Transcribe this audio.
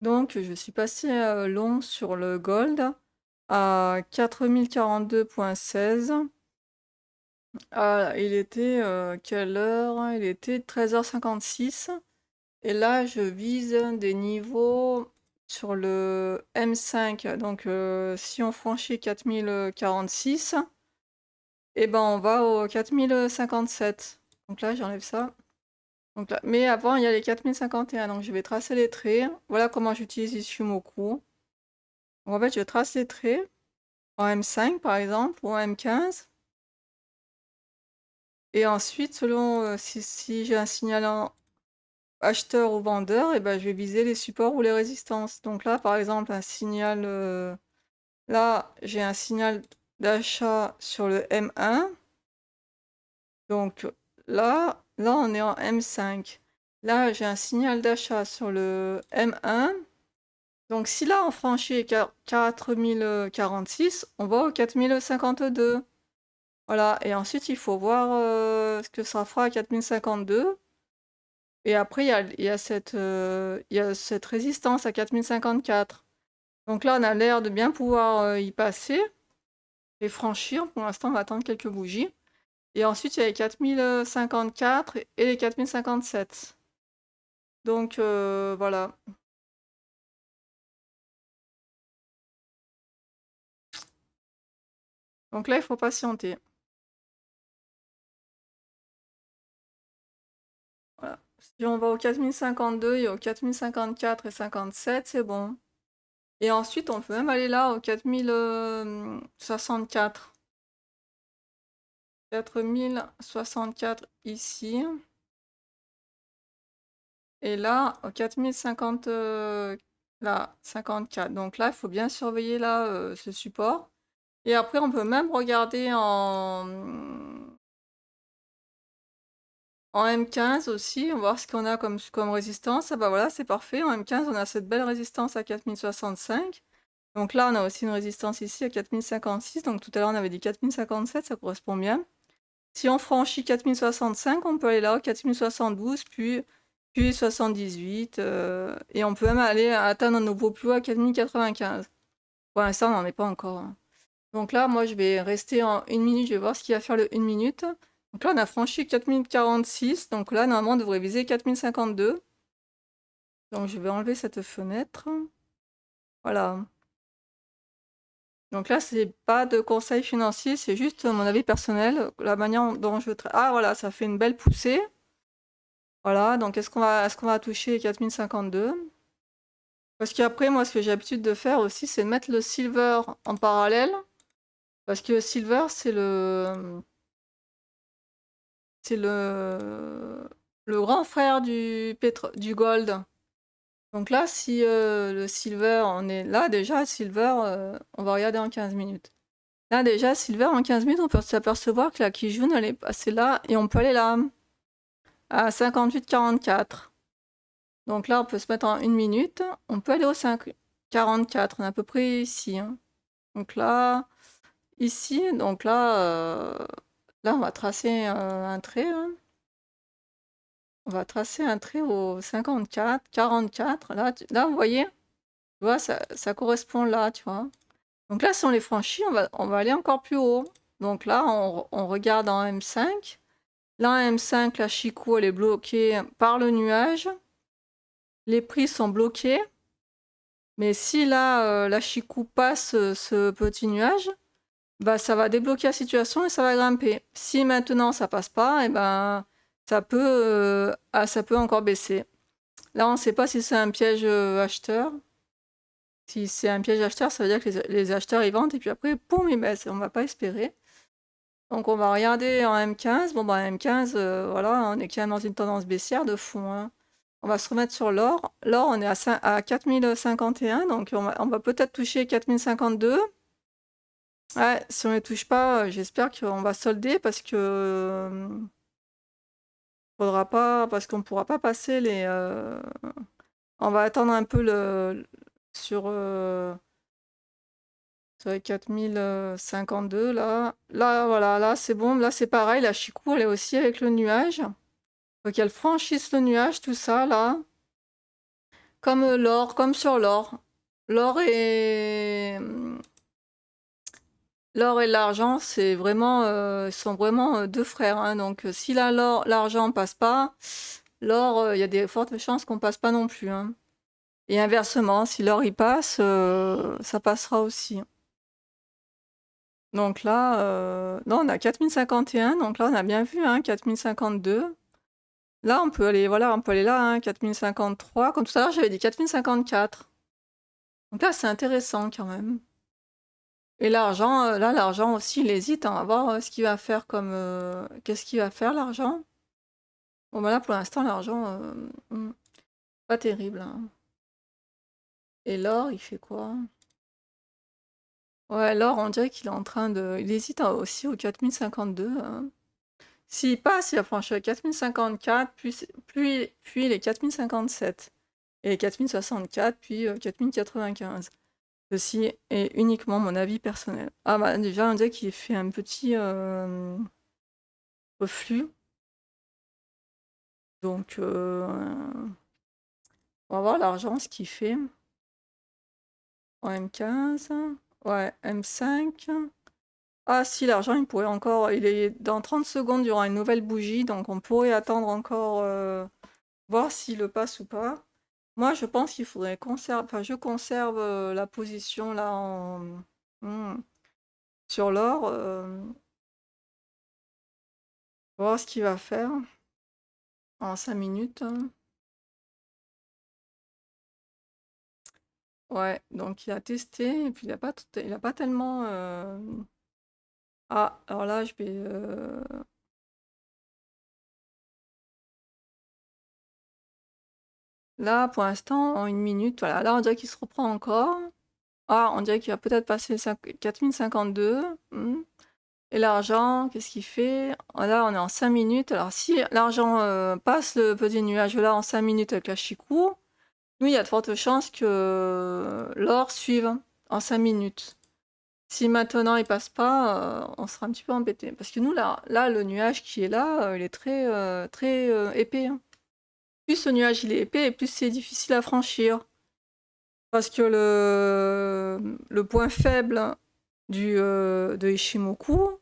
Donc je suis passée, long sur le gold à 4042,16. Ah, il était, quelle heure? Il était 13h56 et là je vise des niveaux sur le M5. Donc si on franchit 4046, et ben on va au 4057. Donc là j'enlève ça. Donc là, mais avant il y a les 4051, donc je vais tracer les traits. Voilà comment j'utilise Ishimoku. Donc en fait je trace les traits en M5 par exemple ou en M15. Et ensuite, selon si j'ai un signal en acheteur ou vendeur, et ben, je vais viser les supports ou les résistances. Donc là, par exemple, un signal, là, j'ai un signal d'achat sur le M1. Donc là, on est en M5. Là, j'ai un signal d'achat sur le M1. Donc si là, on franchit 4046, on va au 4052. Voilà, et ensuite, il faut voir ce que ça fera à 4052. Et après, il y a cette résistance à 4054. Donc là, on a l'air de bien pouvoir y passer et franchir. Pour l'instant, on va attendre quelques bougies. Et ensuite, il y a les 4054 et les 4057. Donc voilà. Donc là, il faut patienter. Voilà. Si on va au 4052 et au 4054 et 57, c'est bon. Et ensuite, on peut même aller là au 4064. 4064 ici. Et là, au 4050, là, 54. Donc là, il faut bien surveiller là, ce support. Et après, on peut même regarder en M15 aussi, on va voir ce qu'on a comme résistance. Ah bah voilà, c'est parfait. En M15, on a cette belle résistance à 4065. Donc là, on a aussi une résistance ici à 4056. Donc tout à l'heure, on avait dit 4057, ça correspond bien. Si on franchit 4065, on peut aller là, 4072, puis 78, et on peut même aller atteindre un nouveau plus haut à 4095. Pour l'instant, on n'en est pas encore, hein. Donc là, moi, je vais rester en 1 minute, je vais voir ce qu'il va faire le 1 minute. Donc là, on a franchi 4046, donc là, normalement, on devrait viser 4052. Donc je vais enlever cette fenêtre. Voilà. Donc là, c'est pas de conseil financier, c'est juste mon avis personnel, la manière dont je traite. Ah voilà, ça fait une belle poussée. Voilà, donc est-ce qu'on va toucher 4052? Parce qu'après, moi, ce que j'ai l'habitude de faire aussi, c'est de mettre le silver en parallèle. Parce que silver, c'est le grand frère du gold. Donc là, si le silver, on est là déjà, silver, on va regarder en 15 minutes. Là déjà, silver en 15 minutes, on peut s'apercevoir que la Kijun, elle est passée là, et on peut aller là, à 58,44. Donc là, on peut se mettre en 1 minute. On peut aller au 5,44. On est à peu près ici, hein. Donc là, ici, donc là, on va tracer un trait, hein. On va tracer un trait au 54, 44. Là, vous voyez, tu vois, ça correspond là, tu vois. Donc là, si on les franchit, on va aller encore plus haut. Donc là, on regarde en M5. Là, en M5, la Chikou, elle est bloquée par le nuage. Les prix sont bloqués. Mais si là, la Chikou passe ce petit nuage, bah, ça va débloquer la situation et ça va grimper. Si maintenant ça passe pas, et ben ça peut encore baisser. Là, on ne sait pas si c'est un piège acheteur. Si c'est un piège acheteur, ça veut dire que les acheteurs ils vendent et puis après, poum, ils baissent. On va pas espérer. Donc on va regarder en M15. Bon, bah M15, voilà, on est quand même dans une tendance baissière de fond, hein. On va se remettre sur l'or. L'or, on est à 4051, donc on va peut-être toucher 4052. Ouais, si on les touche pas, j'espère qu'on va solder parce que faudra pas, parce qu'on pourra pas passer les. On va attendre un peu sur, sur les 4052 là. Là, voilà, là c'est bon. Là c'est pareil. La Chikou, elle est aussi avec le nuage. Faut qu'elle franchisse le nuage, tout ça là. comme l'or, comme sur l'or. L'or et l'or et l'argent, c'est vraiment, sont vraiment deux frères, hein. Donc, si l'argent passe pas, l'or, il y a des fortes chances qu'on passe pas non plus, hein. Et inversement, si l'or y passe, ça passera aussi. Donc là, non, on a 4051, donc là, on a bien vu, hein, 4052. Là, on peut aller, voilà, on peut aller là, hein, 4053. Comme tout à l'heure, j'avais dit 4054. Donc là, c'est intéressant quand même. Et l'argent, là, l'argent aussi, il hésite, hein. On va voir ce qu'il va faire comme. Qu'est-ce qu'il va faire, l'argent? Bon, bah là, pour l'instant, l'argent, pas terrible, hein. Et l'or, il fait quoi? Ouais, l'or, on dirait qu'il est en train de. Il hésite aussi au 4052, hein. S'il passe, il va franchir 4054, puis les 4057. Et les 4064, puis 4095. Ceci est uniquement mon avis personnel. Ah bah déjà, on dirait qu'il fait un petit reflux. Donc, on va voir l'argent, ce qu'il fait. En M15. Ouais, M5. Ah si, l'argent, il pourrait encore... Il est dans 30 secondes, il y aura une nouvelle bougie. Donc, on pourrait attendre encore... voir s'il le passe ou pas. Moi, je pense qu'il faudrait conserver... Enfin, je conserve la position là en... sur l'or. Voir ce qu'il va faire en 5 minutes. Ouais, donc il a testé et puis il a pas tellement. Ah, alors là, je vais. Là, pour l'instant, en 1 minute, voilà. Là, on dirait qu'il se reprend encore. Ah, on dirait qu'il va peut-être passer 4052. Et l'argent, qu'est-ce qu'il fait? Là, on est en 5 minutes. Alors, si l'argent passe le petit nuage là en 5 minutes avec la chicou, nous, il y a de fortes chances que l'or suive en 5 minutes. Si maintenant il passe pas, on sera un petit peu embêté. Parce que nous, là le nuage qui est là, il est très épais, hein. Plus ce nuage il est épais, et plus c'est difficile à franchir. Parce que le point faible de Ishimoku,